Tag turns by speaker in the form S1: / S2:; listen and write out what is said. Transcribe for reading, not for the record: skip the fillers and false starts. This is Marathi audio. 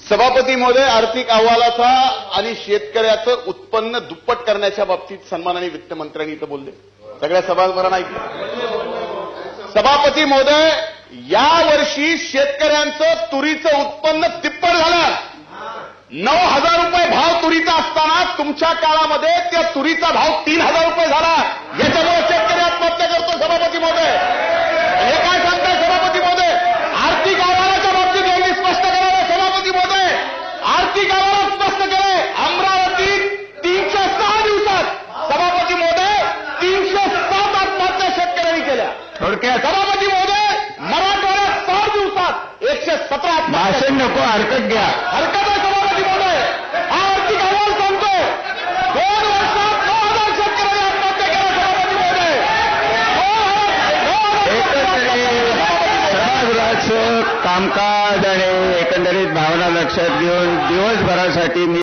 S1: सभापती महोदय आर्थिक अहवालाचा आणि शेतकऱ्याचं उत्पन्न दुप्पट करण्याच्या बाबतीत सन्माननीय वित्तमंत्र्यांनी इथं बोलले. सगळ्या सभागृहांना ऐकलं. सभापती महोदय, या वर्षी शेतकऱ्यांचं तुरीचं उत्पन्न तिप्पट झालं. 9,000 रुपये भाव तुरीचा असताना तुमच्या काळामध्ये त्या तुरीचा भाव 3,000 रुपये झाला. याच्यामुळे शेतकरी आत्महत्या करतो. सभापती महोदय, हे काय सांगताय सभापती महोदय? आर्थिक अहवालाच्या बाबतीत यांनी स्पष्ट करावं. सभापती महोदय, आर्थिक अहवाल स्पष्ट केले. अमरावतीत 306 दिवसात सभापती महोदय 307 आत्महत्या शेतकऱ्यांनी केल्या.
S2: थोडक्यात
S1: सभापती महोदय, मराठवाड्यात 4 दिवसात 117
S2: भाषण नको, हरकत घ्या.
S1: हरकत आहे सभापती महोदय. हा आर्थिक अहवाल सांगतो 2 वर्षात 9,000 शेतकऱ्यांनी आत्महत्या केल्या. सभापती महोदय,
S2: सभागृहाचं कामकाज आणि एकंदरीत भावना लक्षात घेऊन दिवसभरासाठी मी